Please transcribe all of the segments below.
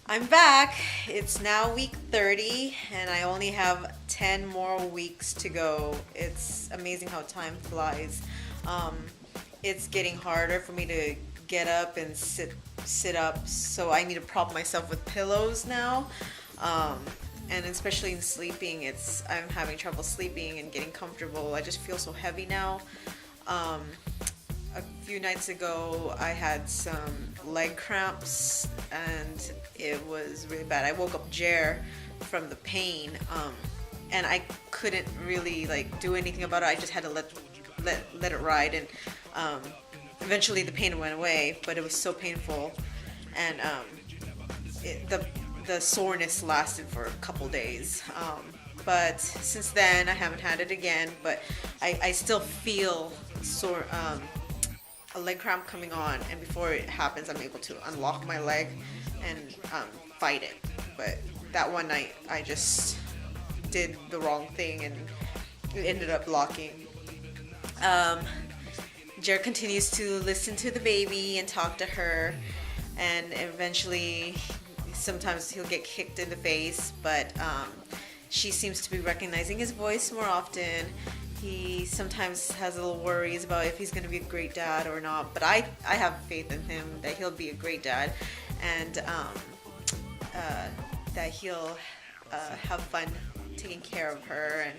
I'm back. It's now week 30, and I only have 10 more weeks to go. It's amazing how time flies. Um, it's getting harder for me to get up and sit up, so I need to prop myself with pillows now. Um, and especially in sleeping, I'm having trouble sleeping and getting comfortable. I just feel so heavy now. Um, a few nights ago I had some leg cramps and it was really bad. I woke up Jer from the pain, and I couldn't really like do anything about it. I just had to let it ride, and um, eventually the pain went away, but it was so painful, and the soreness lasted for a couple days. But since then I haven't had it again, but I still feel sore, a leg cramp coming on, and before it happens I'm able to unlock my leg and fight it. But that one night I just did the wrong thing and it ended up locking. um, Jared continues to listen to the baby and talk to her, and eventually sometimes he'll get kicked in the face, but she seems to be recognizing his voice more often. He sometimes has little worries about if he's going to be a great dad or not, but I have faith in him that he'll be a great dad, and that he'll have fun taking care of her, and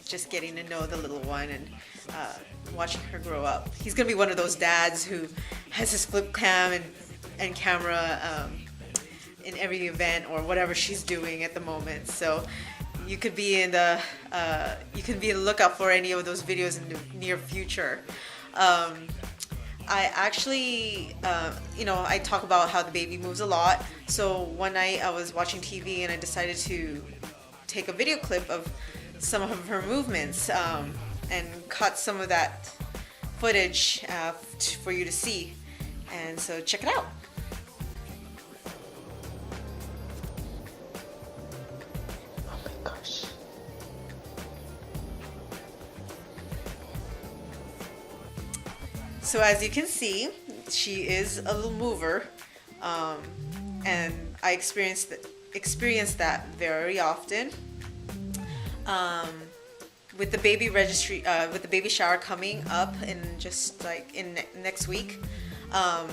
just getting to know the little one, and watching her grow up. He's going to be one of those dads who has his flip cam and camera in every event or whatever she's doing at the moment. So you could be in the lookout for any of those videos in the near future. I actually, I talk about how the baby moves a lot. So one night I was watching TV and I decided to take a video clip of some of her movements, and cut some of that footage for you to see. And so check it out. Oh my gosh. So as you can see, she is a little mover, and I experienced that very often. With the baby registry, with the baby shower coming up in just like in next week, some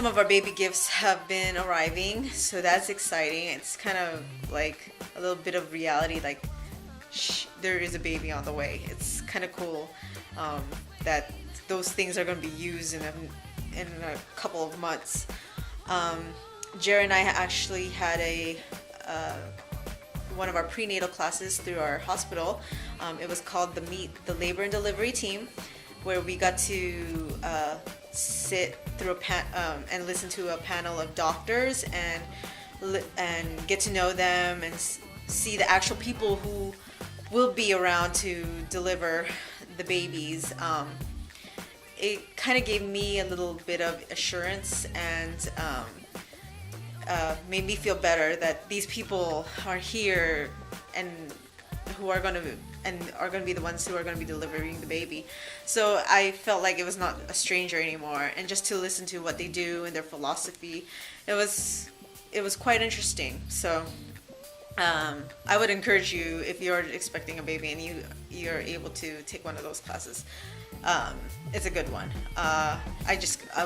of our baby gifts have been arriving, so that's exciting. It's kind of like a little bit of reality, like there is a baby on the way. It's kind of cool that those things are going to be used in a couple of months. Jerry and I actually had one of our prenatal classes through our hospital. It was called the Meet the Labor and Delivery Team, where we got to sit through and listen to a panel of doctors and get to know them and see the actual people who will be around to deliver the babies. It kind of gave me a little bit of assurance, and made me feel better that these people are here and are going to be the ones who are going to be delivering the baby. So I felt like it was not a stranger anymore, and just to listen to what they do and their philosophy, it was quite interesting. So I would encourage you, if you're expecting a baby and you're able to take one of those classes. It's a good one. I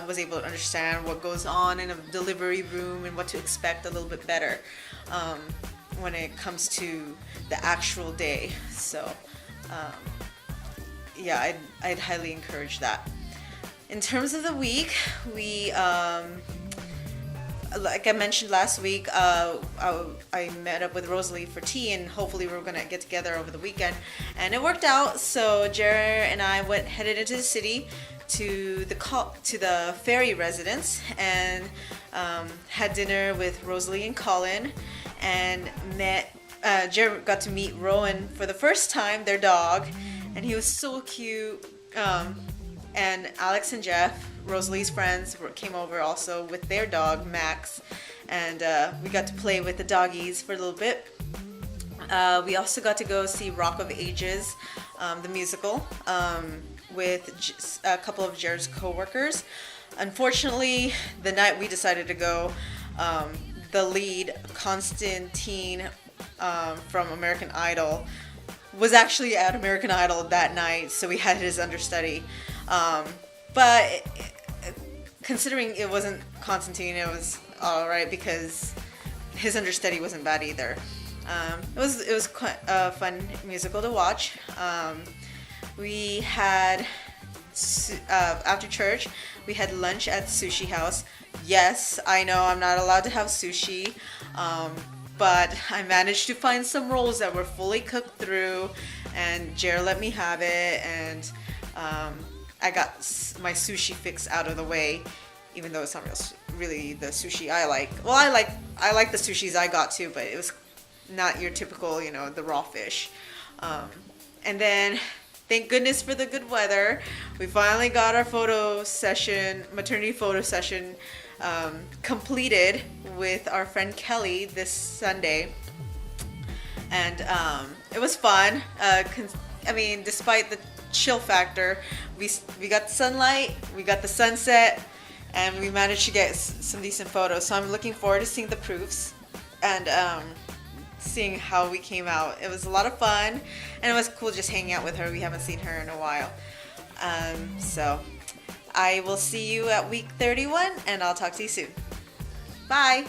was able to understand what goes on in a delivery room and what to expect a little bit better when it comes to the actual day. So yeah, I'd highly encourage that. In terms of the week, we like I mentioned last week, I met up with Rosalie for tea, and hopefully we were gonna get together over the weekend, and it worked out. So Jared and I headed into the city to the ferry residence, and had dinner with Rosalie and Colin, and met. Jared got to meet Rowan for the first time, their dog, and he was so cute. And Alex and Jeff, Rosalie's friends, came over also with their dog Max, and we got to play with the doggies for a little bit. We also got to go see Rock of Ages, the musical. with a couple of Jared's coworkers. Unfortunately, the night we decided to go, the lead, Constantine, from American Idol, was actually at American Idol that night, so we had his understudy. But considering it wasn't Constantine, it was all right because his understudy wasn't bad either. It was quite a fun musical to watch. We had after church, we had lunch at Sushi House. Yes, I know I'm not allowed to have sushi, but I managed to find some rolls that were fully cooked through, and Jared let me have it, and I got my sushi fix out of the way, even though it's not really the sushi I like. Well, I like the sushis I got too, but it was not your typical, the raw fish. And then, thank goodness for the good weather, we finally got our maternity photo session, completed with our friend Kelly this Sunday. And it was fun. Despite the chill factor, we got the sunlight, we got the sunset, and we managed to get some decent photos. So I'm looking forward to seeing the proofs and seeing how we came out. It was a lot of fun, and it was cool just hanging out with her. We haven't seen her in a while. So I will see you at week 31, and I'll talk to you soon. Bye.